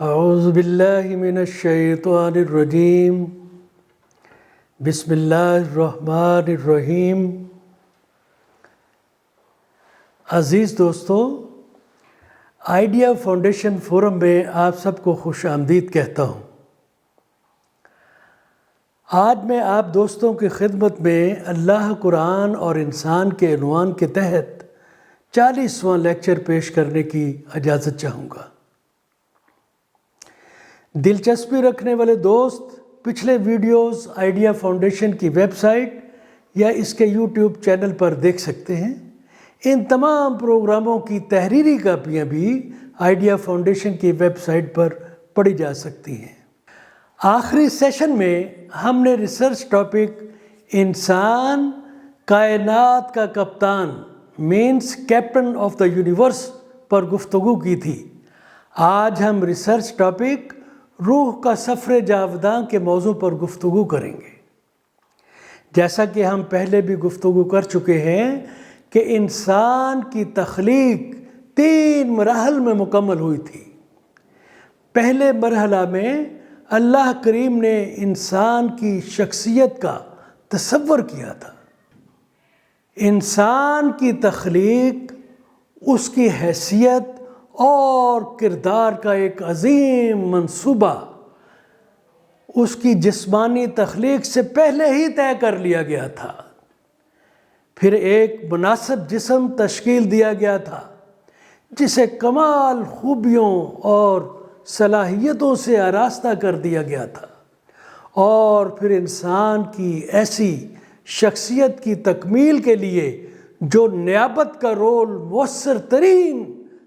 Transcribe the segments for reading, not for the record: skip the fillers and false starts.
اعوذ باللہ من الشیطان الرجیم بسم اللہ الرحمن الرحیم۔ عزیز دوستو، آئیڈیا فاؤنڈیشن فورم میں آپ سب کو خوش آمدید کہتا ہوں۔ آج میں آپ دوستوں کی خدمت میں اللہ، قرآن اور انسان کے عنوان کے تحت 40واں لیکچر پیش کرنے کی اجازت چاہوں گا۔ دلچسپی رکھنے والے دوست پچھلے ویڈیوز آئیڈیا فاؤنڈیشن کی ویب سائٹ یا اس کے یوٹیوب چینل پر دیکھ سکتے ہیں۔ ان تمام پروگراموں کی تحریری کاپیاں بھی آئیڈیا فاؤنڈیشن کی ویب سائٹ پر پڑھی جا سکتی ہیں۔ آخری سیشن میں ہم نے ریسرچ ٹاپک انسان کائنات کا کپتان means captain of the universe پر گفتگو کی تھی۔ آج ہم ریسرچ ٹاپک روح کا سفر جاوداں کے موضوع پر گفتگو کریں گے۔ جیسا کہ ہم پہلے بھی گفتگو کر چکے ہیں کہ انسان کی تخلیق 3 مراحل میں مکمل ہوئی تھی۔ پہلے مرحلہ میں اللہ کریم نے انسان کی شخصیت کا تصور کیا تھا۔ انسان کی تخلیق، اس کی حیثیت اور کردار کا ایک عظیم منصوبہ اس کی جسمانی تخلیق سے پہلے ہی طے کر لیا گیا تھا۔ پھر ایک مناسب جسم تشکیل دیا گیا تھا جسے کمال خوبیوں اور صلاحیتوں سے آراستہ کر دیا گیا تھا، اور پھر انسان کی ایسی شخصیت کی تکمیل کے لیے جو نیابت کا رول مؤثر ترین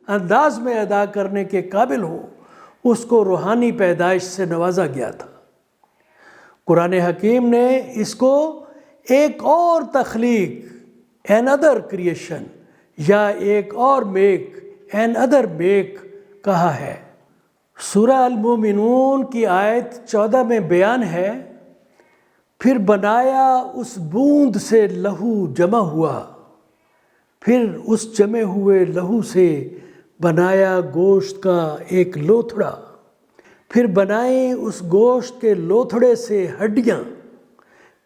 انداز میں ادا کرنے کے قابل ہو، اس کو روحانی پیدائش سے نوازا گیا تھا۔ قرآن حکیم نے اس کو ایک اور تخلیق another creation یا ایک اور میک another میک کہا ہے۔ سورہ المومنون کی آیت 14 میں بیان ہے، پھر بنایا اس بوند سے لہو جمع ہوا، پھر اس جمے ہوئے لہو سے بنایا گوشت کا ایک لوتھڑا، پھر بنائی اس گوشت کے لوتھڑے سے ہڈیاں،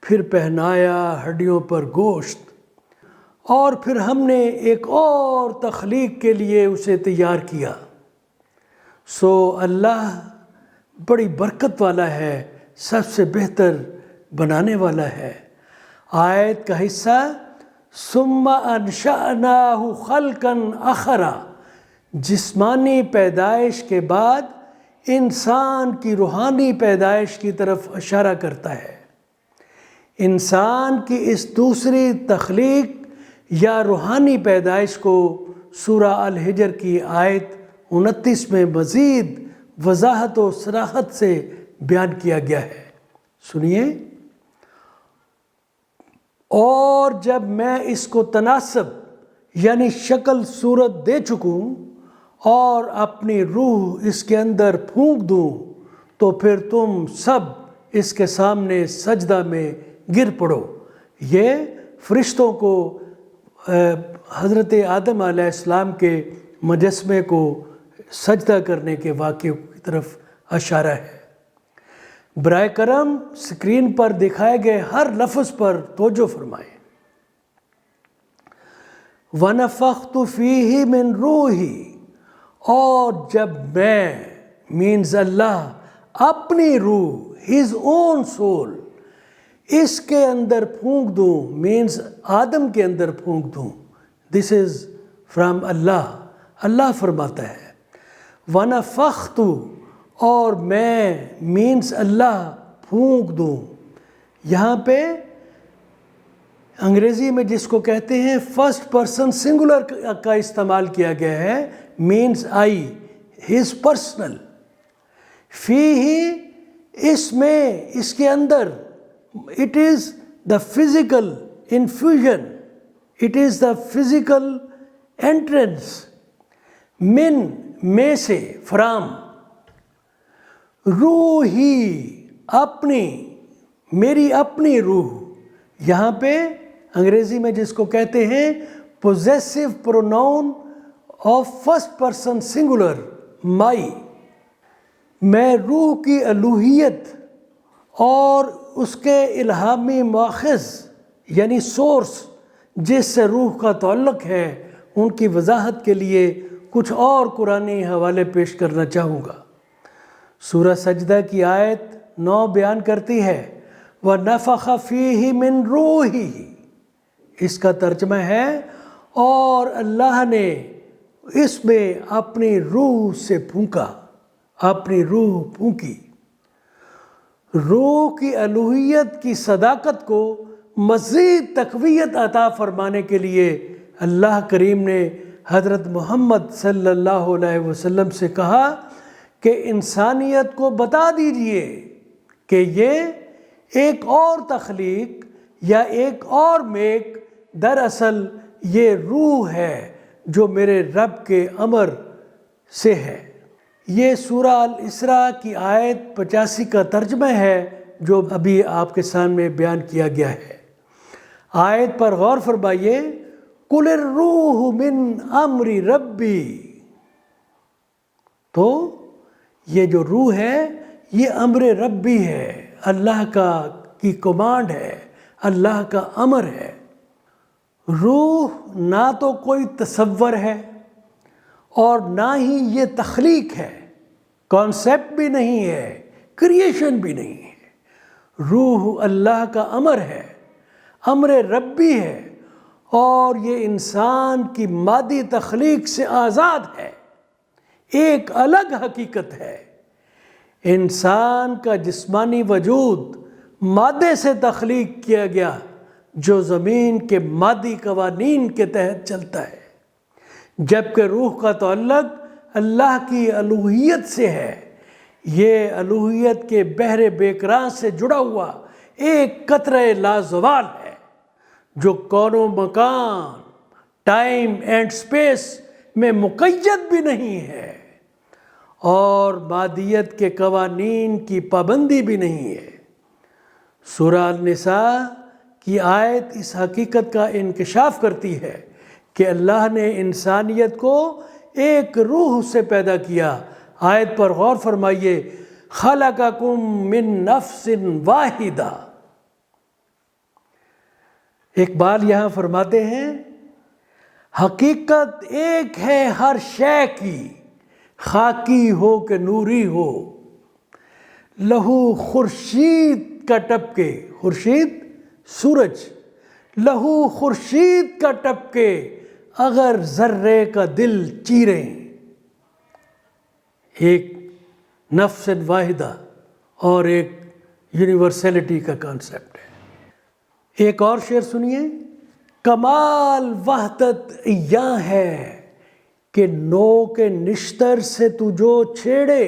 پھر پہنایا ہڈیوں پر گوشت، اور پھر ہم نے ایک اور تخلیق کے لیے اسے تیار کیا۔ سو اللہ بڑی برکت والا ہے، سب سے بہتر بنانے والا ہے۔ آیت کا حصہ ثم انشأناہ خلقا آخر، جسمانی پیدائش کے بعد انسان کی روحانی پیدائش کی طرف اشارہ کرتا ہے۔ انسان کی اس دوسری تخلیق یا روحانی پیدائش کو سورہ الحجر کی آیت 29 میں مزید وضاحت و صراحت سے بیان کیا گیا ہے۔ سنیے، اور جب میں اس کو تناسب یعنی شکل صورت دے چکوں اور اپنی روح اس کے اندر پھونک دوں تو پھر تم سب اس کے سامنے سجدہ میں گر پڑو۔ یہ فرشتوں کو حضرت آدم علیہ السلام کے مجسمے کو سجدہ کرنے کے واقعے کی طرف اشارہ ہے۔ برائے کرم اسکرین پر دکھائے گئے ہر لفظ پر توجہ فرمائیں۔ وَنَفَخْتُ فِيهِ مِن رُوحِي، اور جب میں مینز اللہ اپنی روح his own soul اس کے اندر پھونک دوں، مینز آدم کے اندر پھونک دوں۔ دس از فرام اللہ، اللہ فرماتا ہے۔ وَنَفَخْتُ، اور میں مینز اللہ پھونک دوں۔ یہاں پہ انگریزی میں جس کو کہتے ہیں فرسٹ پرسن سنگولر کا استعمال کیا گیا ہے، مینز آئی، ہز پرسنل۔ فیہ، اس میں، اس کے اندر، it is the physical infusion, it is the physical entrance, من، میں سے، فرام، روحی، اپنی، میری اپنی روح۔ یہاں پہ انگریزی میں جس کو کہتے ہیں possessive pronoun of first person singular, my. میں روح کی الوہیت اور اس کے الہامی ماخذ یعنی سورس جس سے روح کا تعلق ہے ان کی وضاحت کے لیے کچھ اور قرآنی حوالے پیش کرنا چاہوں گا۔ سورہ سجدہ کی آیت 9 بیان کرتی ہے وَنَفَخَ فِيهِ مِن رُوحِهِ، اس کا ترجمہ ہے اور اللہ نے اس میں اپنی روح سے پھونکا، اپنی روح پھونکی۔ روح کی الوہیت کی صداقت کو مزید تقویت عطا فرمانے کے لیے اللہ کریم نے حضرت محمد صلی اللہ علیہ وسلم سے کہا کہ انسانیت کو بتا دیجئے کہ یہ ایک اور تخلیق یا ایک اور میک دراصل یہ روح ہے جو میرے رب کے امر سے ہے۔ یہ سورہ الاسراء کی آیت 85 کا ترجمہ ہے جو ابھی آپ کے سامنے بیان کیا گیا ہے۔ آیت پر غور فرمائیے، قُلِ الرُّوحُ مِنْ أَمْرِ رَبِّي، تو یہ جو روح ہے یہ امر ربی ہے، اللہ کی کمانڈ ہے، اللہ کا امر ہے۔ روح نہ تو کوئی تصور ہے اور نہ ہی یہ تخلیق ہے، کانسیپٹ بھی نہیں ہے، کریشن بھی نہیں ہے۔ روح اللہ کا امر ہے، امر ربی ہے، اور یہ انسان کی مادی تخلیق سے آزاد ہے، ایک الگ حقیقت ہے۔ انسان کا جسمانی وجود مادے سے تخلیق کیا گیا جو زمین کے مادی قوانین کے تحت چلتا ہے، جبکہ روح کا تعلق اللہ کی الوہیت سے ہے۔ یہ الوہیت کے بحر بیکراں سے جڑا ہوا ایک قطرہ لازوال ہے جو کون و مکان، ٹائم اینڈ سپیس میں مقید بھی نہیں ہے اور مادیت کے قوانین کی پابندی بھی نہیں ہے۔ سورہ النساء کی آیت اس حقیقت کا انکشاف کرتی ہے کہ اللہ نے انسانیت کو ایک روح سے پیدا کیا۔ آیت پر غور فرمائیے، خَلَقَكُم مِّن نَفْسٍ وَاحِدَةٍ۔ اقبال یہاں فرماتے ہیں حقیقت ایک ہے ہر شے کی، خاکی ہو کہ نوری ہو، لہو خورشید کا ٹپکے، خورشید سورج، لہو خورشید کا ٹپکے اگر ذرے کا دل چیریں۔ ایک نفس واحدہ اور ایک یونیورسلٹی کا کانسیپٹ ہے۔ ایک اور شعر سنیے، کمال وحدت یاں ہے کہ نو کے نشتر سے تو جو چھیڑے،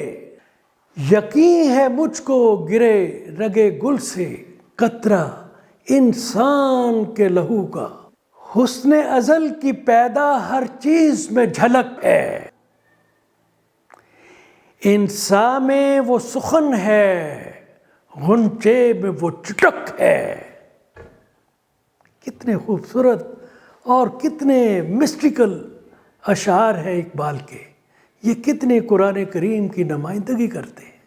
یقین ہے مجھ کو گرے رگے گل سے قطرہ انسان کے لہو کا، حسن ازل کی پیدا ہر چیز میں جھلک ہے، انسان میں وہ سخن ہے، غنچے میں وہ چٹک ہے۔ کتنے خوبصورت اور کتنے مسٹیکل اشعار ہیں اقبال کے، یہ کتنے قرآن کریم کی نمائندگی کرتے ہیں۔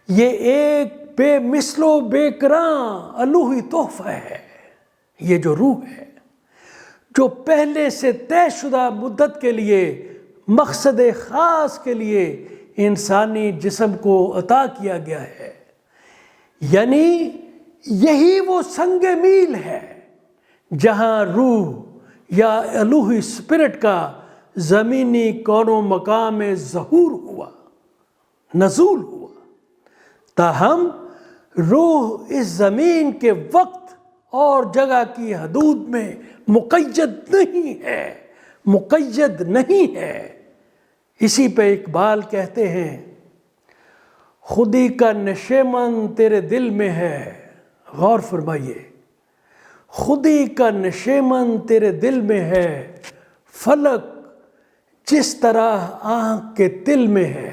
یہ ایک بے مثل و بے کراں الوہی تحفہ ہے، یہ جو روح ہے جو پہلے سے طے شدہ مدت کے لیے مقصد خاص کے لیے انسانی جسم کو عطا کیا گیا ہے، یعنی یہی وہ سنگ میل ہے جہاں روح یا الوہی اسپرٹ کا زمینی کون و مقام میں ظہور ہوا، نزول ہوا۔ تاہم روح اس زمین کے وقت اور جگہ کی حدود میں مقید نہیں ہے، مقید نہیں ہے۔ اسی پہ اقبال کہتے ہیں خودی کا نشیمن تیرے دل میں ہے، غور فرمائیے، خودی کا نشیمن تیرے دل میں ہے، فلک جس طرح آنکھ کے تل میں ہے۔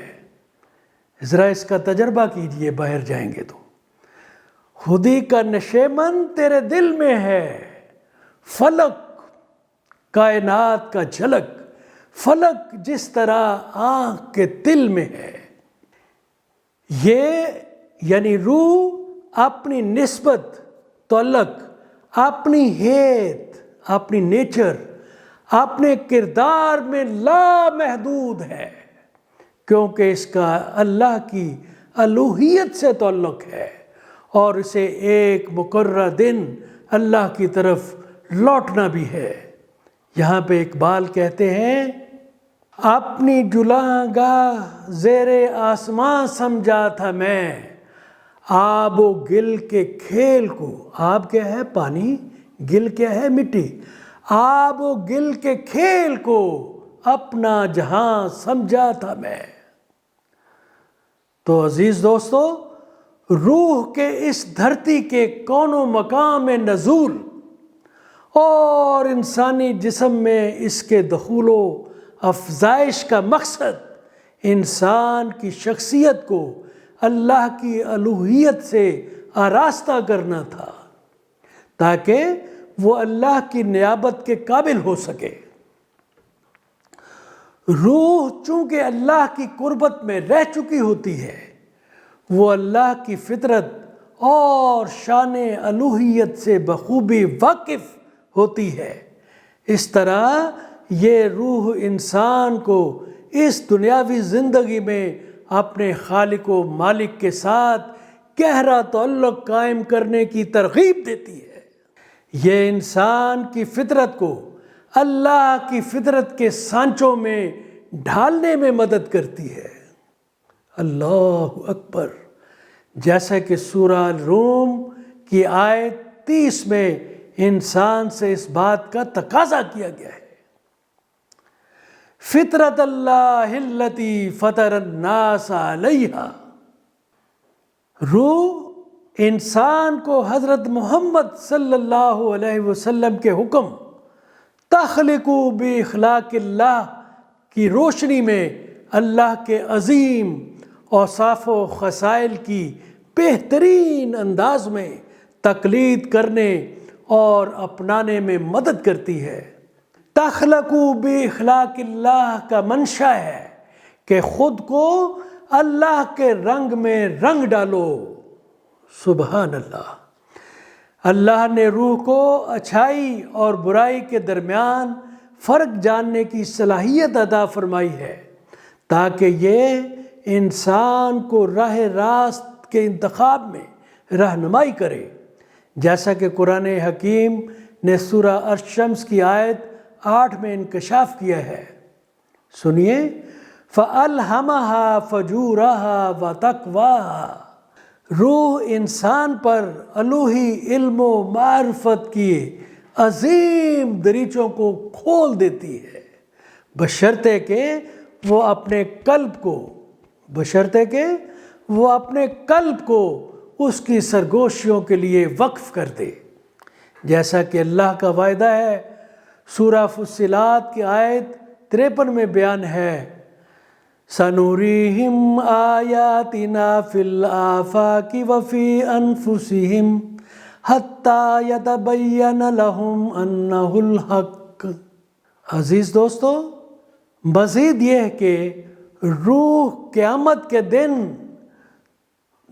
ذرا اس کا تجربہ کیجئے باہر جائیں گے تو، خودی کا نشیمن تیرے دل میں ہے، فلک کائنات کا جھلک، فلک جس طرح آنکھ کے تل میں ہے۔ یہ یعنی روح اپنی نسبت، تعلق، اپنی حیثیت، اپنی نیچر، اپنے کردار میں لامحدود ہے، کیونکہ اس کا اللہ کی الوہیت سے تعلق ہے اور اسے ایک مقررہ دن اللہ کی طرف لوٹنا بھی ہے۔ یہاں پہ اقبال کہتے ہیں، اپنی جلاں گاہ زیر آسمان سمجھا تھا میں، آب و گل کے کھیل کو۔ آب کیا ہے؟ پانی۔ گل کیا ہے؟ مٹی۔ آب و گل کے کھیل کو اپنا جہاں سمجھا تھا میں۔ تو عزیز دوستو، روح کے اس دھرتی کے کون و مقام نزول اور انسانی جسم میں اس کے دخول و افزائش کا مقصد انسان کی شخصیت کو اللہ کی الوہیت سے آراستہ کرنا تھا، تاکہ وہ اللہ کی نیابت کے قابل ہو سکے۔ روح چونکہ اللہ کی قربت میں رہ چکی ہوتی ہے، وہ اللہ کی فطرت اور شان الوہیت سے بخوبی واقف ہوتی ہے۔ اس طرح یہ روح انسان کو اس دنیاوی زندگی میں اپنے خالق و مالک کے ساتھ گہرا تعلق قائم کرنے کی ترغیب دیتی ہے۔ یہ انسان کی فطرت کو اللہ کی فطرت کے سانچوں میں ڈھالنے میں مدد کرتی ہے۔ اللہ اکبر! جیسا کہ سورہ الروم کی آیت 30 میں انسان سے اس بات کا تقاضا کیا گیا ہے، فطرت اللہ التی فطر الناس علیہا۔ روح انسان کو حضرت محمد صلی اللہ علیہ وسلم کے حکم تخلق باخلاق اللہ کی روشنی میں اللہ کے عظیم اوصاف و خصائل کی بہترین انداز میں تقلید کرنے اور اپنانے میں مدد کرتی ہے۔ تخلق باخلاق اللہ کا منشا ہے کہ خود کو اللہ کے رنگ میں رنگ ڈالو۔ سبحان اللہ! اللہ نے روح کو اچھائی اور برائی کے درمیان فرق جاننے کی صلاحیت عطا فرمائی ہے، تاکہ یہ انسان کو راہ راست کے انتخاب میں رہنمائی کرے، جیسا کہ قرآن حکیم نے سورہ الشمس کی آیت 8 میں انکشاف کیا ہے۔ سنیے، فَأَلْهَمَهَا فَجُورَهَا وَتَقْوَاهَا۔ روح انسان پر الوہی علم و معرفت کی عظیم دریچوں کو کھول دیتی ہے، بشرطے کہ وہ اپنے قلب کو اس کی سرگوشیوں کے لیے وقف کر دے، جیسا کہ اللہ کا وعدہ ہے۔ سورہ فصلات کی آیت 53 میں بیان ہے، سَنُرِيهِمْ آيَاتِنَا فِي الْآفَاقِ وَفِي أَنفُسِهِمْ حَتَّى يَتَبَيَّنَ لَهُمْ أَنَّهُ الْحَقُّ۔ عزیز دوستو، مزید یہ کہ روح قیامت کے دن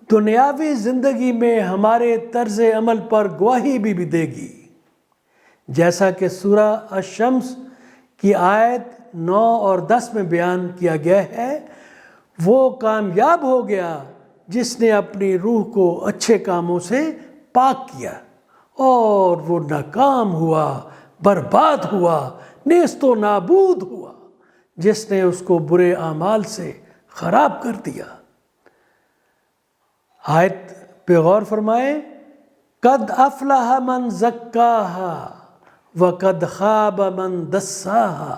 دنیاوی زندگی میں ہمارے طرز عمل پر گواہی بھی دے گی، جیسا کہ سورہ الشمس کی آیت 9 اور 10 میں بیان کیا گیا ہے۔ وہ کامیاب ہو گیا جس نے اپنی روح کو اچھے کاموں سے پاک کیا، اور وہ ناکام ہوا، برباد ہوا، نیست و نابود ہوا جس نے اس کو برے اعمال سے خراب کر دیا۔ آیت پہ غور فرمائے، قد افلح من زکاہا وقد خاب من دساہا۔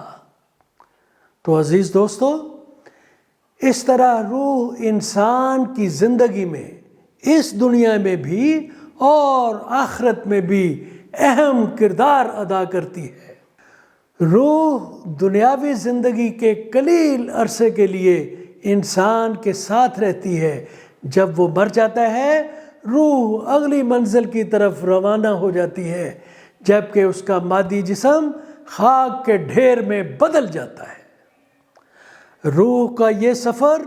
تو عزیز دوستو، اس طرح روح انسان کی زندگی میں اس دنیا میں بھی اور آخرت میں بھی اہم کردار ادا کرتی ہے۔ روح دنیاوی زندگی کے قلیل عرصے کے لیے انسان کے ساتھ رہتی ہے۔ جب وہ مر جاتا ہے، روح اگلی منزل کی طرف روانہ ہو جاتی ہے، جبکہ اس کا مادی جسم خاک کے ڈھیر میں بدل جاتا ہے۔ روح کا یہ سفر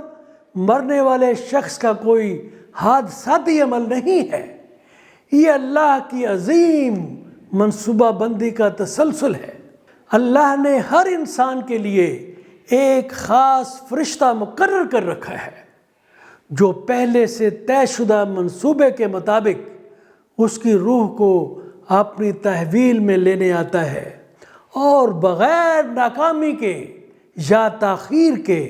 مرنے والے شخص کا کوئی حادثاتی عمل نہیں ہے، یہ اللہ کی عظیم منصوبہ بندی کا تسلسل ہے۔ اللہ نے ہر انسان کے لیے ایک خاص فرشتہ مقرر کر رکھا ہے جو پہلے سے طے شدہ منصوبے کے مطابق اس کی روح کو اپنی تحویل میں لینے آتا ہے اور بغیر ناکامی کے یا تاخیر کے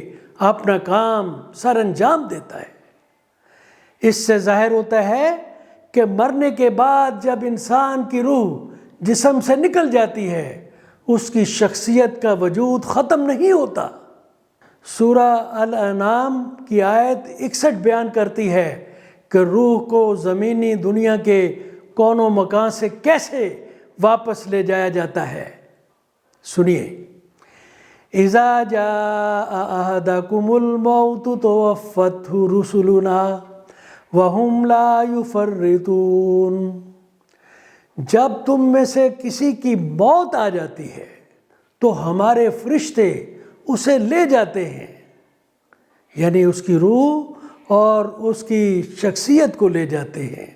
اپنا کام سر انجام دیتا ہے۔ اس سے ظاہر ہوتا ہے کہ مرنے کے بعد جب انسان کی روح جسم سے نکل جاتی ہے اس کی شخصیت کا وجود ختم نہیں ہوتا۔ سورہ الانعام کی آیت 61 بیان کرتی ہے کہ روح کو زمینی دنیا کے کون و مکان سے کیسے واپس لے جایا جاتا ہے۔ سنیے، اِذَا جَاءَ أَحَدَكُمُ الْمَوْتُ تَوَفَّتْهُ رُسُلُنَا وَهُمْ لَا يُفَرِّطُونَ۔ جب تم میں سے کسی کی موت آ جاتی ہے تو ہمارے فرشتے اسے لے جاتے ہیں، یعنی اس کی روح اور اس کی شخصیت کو لے جاتے ہیں،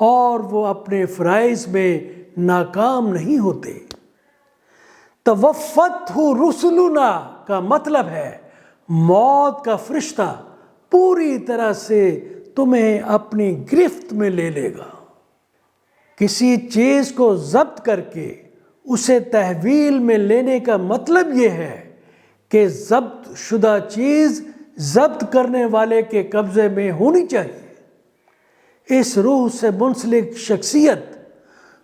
اور وہ اپنے فرائض میں ناکام نہیں ہوتے۔ توفتہ رسلنا کا مطلب ہے موت کا فرشتہ پوری طرح سے تمہیں اپنی گرفت میں لے لے گا۔ کسی چیز کو ضبط کر کے اسے تحویل میں لینے کا مطلب یہ ہے کہ ضبط شدہ چیز ضبط کرنے والے کے قبضے میں ہونی چاہیے۔ اس روح سے منسلک شخصیت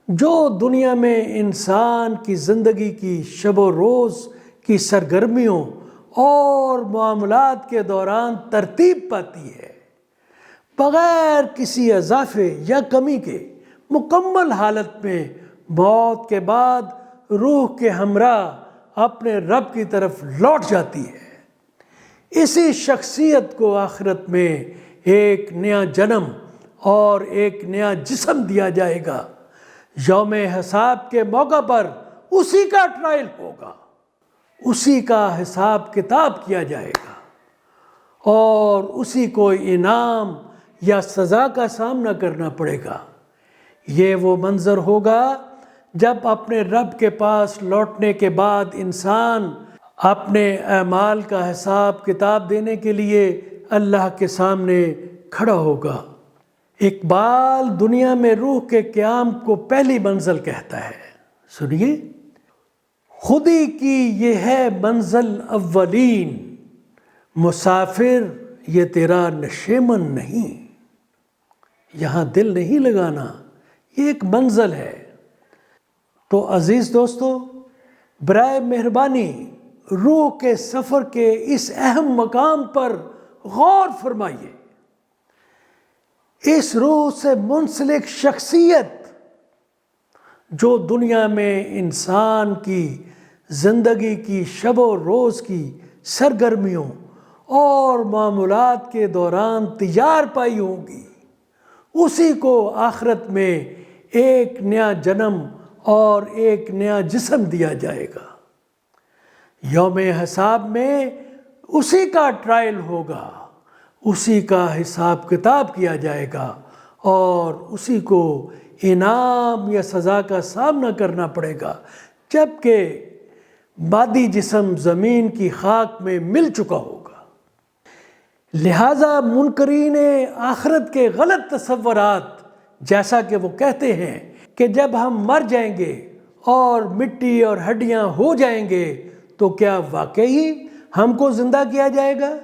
جو دنیا میں انسان کی زندگی کی شب و روز کی سرگرمیوں اور معاملات کے دوران ترتیب پاتی ہے، بغیر کسی اضافے یا کمی کے مکمل حالت میں موت کے بعد روح کے ہمراہ اپنے رب کی طرف لوٹ جاتی ہے۔ اسی شخصیت کو آخرت میں ایک نیا جنم اور ایک نیا جسم دیا جائے گا۔ یوم حساب کے موقع پر اسی کا ٹرائل ہوگا، اسی کا حساب کتاب کیا جائے گا اور اسی کو انعام یا سزا کا سامنا کرنا پڑے گا۔ یہ وہ منظر ہوگا جب اپنے رب کے پاس لوٹنے کے بعد انسان اپنے اعمال کا حساب کتاب دینے کے لیے اللہ کے سامنے کھڑا ہوگا۔ اقبال دنیا میں روح کے قیام کو پہلی منزل کہتا ہے۔ سنیے، خودی کی یہ ہے منزل اولین، مسافر یہ تیرا نشیمن نہیں۔ یہاں دل نہیں لگانا، یہ ایک منزل ہے۔ تو عزیز دوستو، برائے مہربانی روح کے سفر کے اس اہم مقام پر غور فرمائیے۔ اس روح سے منسلک شخصیت جو دنیا میں انسان کی زندگی کی شب و روز کی سرگرمیوں اور معاملات کے دوران تیار پائی ہوں گی، اسی کو آخرت میں ایک نیا جنم اور ایک نیا جسم دیا جائے گا۔ یوم حساب میں اسی کا ٹرائل ہوگا، اسی کا حساب کتاب کیا جائے گا اور اسی کو انعام یا سزا کا سامنا کرنا پڑے گا، جبکہ مادی جسم زمین کی خاک میں مل چکا ہوگا۔ لہٰذا منکرین آخرت کے غلط تصورات، جیسا کہ وہ کہتے ہیں کہ جب ہم مر جائیں گے اور مٹی اور ہڈیاں ہو جائیں گے تو کیا واقعی ہم کو زندہ کیا جائے گا،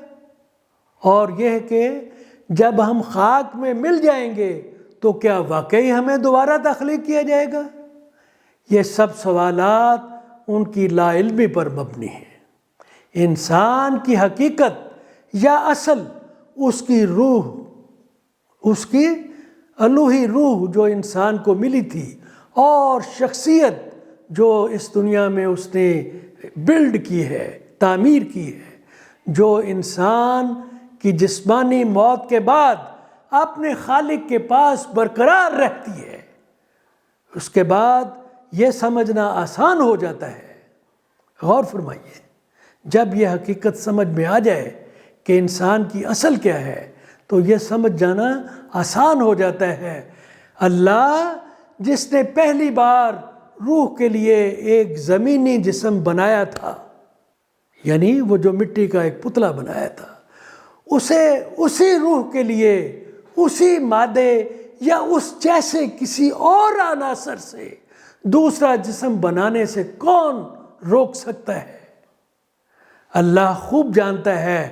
اور یہ کہ جب ہم خاک میں مل جائیں گے تو کیا واقعی ہمیں دوبارہ تخلیق کیا جائے گا، یہ سب سوالات ان کی لا علمی پر مبنی ہیں۔ انسان کی حقیقت یا اصل اس کی روح، اس کی الوہی روح جو انسان کو ملی تھی، اور شخصیت جو اس دنیا میں اس نے بلڈ کی ہے، تعمیر کی ہے، جو انسان کی جسمانی موت کے بعد اپنے خالق کے پاس برقرار رہتی ہے۔ اس کے بعد یہ سمجھنا آسان ہو جاتا ہے۔ غور فرمائیے، جب یہ حقیقت سمجھ میں آ جائے کہ انسان کی اصل کیا ہے تو یہ سمجھ جانا آسان ہو جاتا ہے۔ اللہ جس نے پہلی بار روح کے لیے ایک زمینی جسم بنایا تھا، یعنی وہ جو مٹی کا ایک پتلا بنایا تھا، اسے اسی روح کے لیے اسی مادے یا اس جیسے کسی اور عناصر سے دوسرا جسم بنانے سے کون روک سکتا ہے؟ اللہ خوب جانتا ہے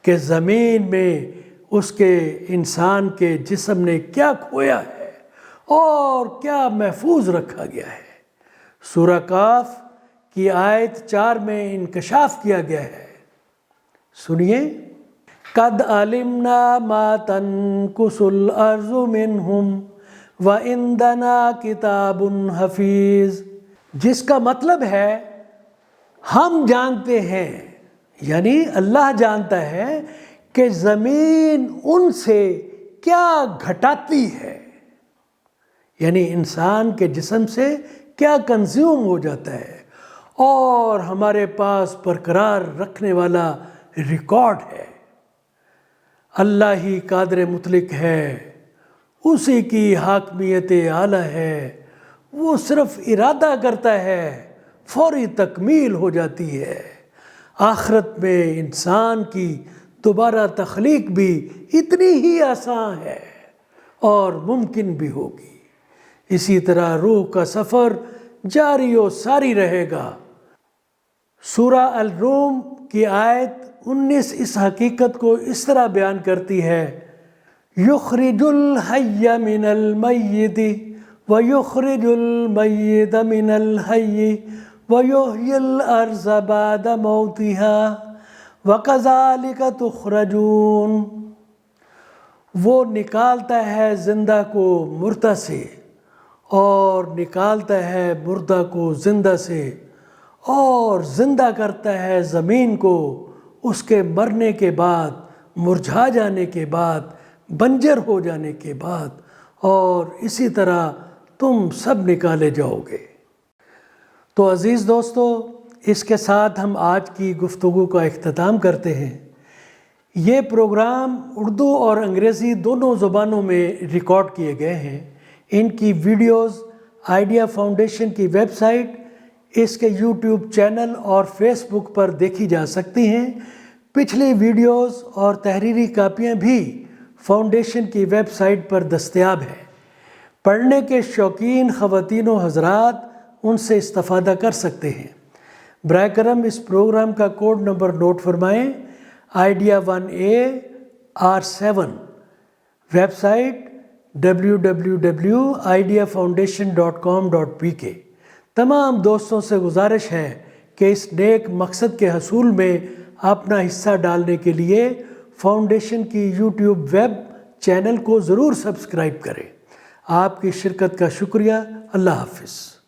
کہ زمین میں اس کے انسان کے جسم نے کیا کھویا ہے اور کیا محفوظ رکھا گیا ہے۔ سورہ کاف کی آیت 4 میں انکشاف کیا گیا ہے، سنیے، قَدْ عَلِمْنَا مَا تَنْقُصُ الْأَرْضُ مِنْهُمْ وَعِنْدَنَا كِتَابٌ حَفِيظٌ، جس کا مطلب ہے ہم جانتے ہیں، یعنی اللہ جانتا ہے کہ زمین ان سے کیا گھٹاتی ہے، یعنی انسان کے جسم سے کیا کنزیوم ہو جاتا ہے، اور ہمارے پاس برقرار رکھنے والا ریکارڈ ہے۔ اللہ ہی قادر مطلق ہے، اسی کی حاکمیت اعلیٰ ہے، وہ صرف ارادہ کرتا ہے فوری تکمیل ہو جاتی ہے۔ آخرت میں انسان کی دوبارہ تخلیق بھی اتنی ہی آسان ہے اور ممکن بھی ہوگی۔ اسی طرح روح کا سفر جاری و ساری رہے گا۔ سورہ الروم کی آیت 19 اس حقیقت کو اس طرح بیان کرتی ہے، یخرج الحی من المیت ویخرج المیت من الحی ویحیی الارض بعد موتها وکذالک تخرجون، وہ نکالتا ہے زندہ کو مردہ سے اور نکالتا ہے مردہ کو زندہ سے، اور زندہ کرتا ہے زمین کو اس کے مرنے کے بعد، مرجھا جانے کے بعد، بنجر ہو جانے کے بعد، اور اسی طرح تم سب نکالے جاؤ گے۔ تو عزیز دوستو، اس کے ساتھ ہم آج کی گفتگو کا اختتام کرتے ہیں۔ یہ پروگرام اردو اور انگریزی دونوں زبانوں میں ریکارڈ کیے گئے ہیں۔ ان کی ویڈیوز آئیڈیا فاؤنڈیشن کی ویب سائٹ، اس کے یوٹیوب چینل اور فیس بک پر دیکھی جا سکتی ہیں۔ پچھلی ویڈیوز اور تحریری کاپیاں بھی فاؤنڈیشن کی ویب سائٹ پر دستیاب ہیں۔ پڑھنے کے شوقین خواتین و حضرات ان سے استفادہ کر سکتے ہیں۔ براہ کرم اس پروگرام کا کوڈ نمبر نوٹ فرمائیں، Idea 1AR7، website www.ideafoundation.com.pk۔ تمام دوستوں سے گزارش ہے کہ اس نیک مقصد کے حصول میں اپنا حصہ ڈالنے کے لیے فاؤنڈیشن کی یوٹیوب ویب چینل کو ضرور سبسکرائب کریں۔ آپ کی شرکت کا شکریہ۔ اللہ حافظ۔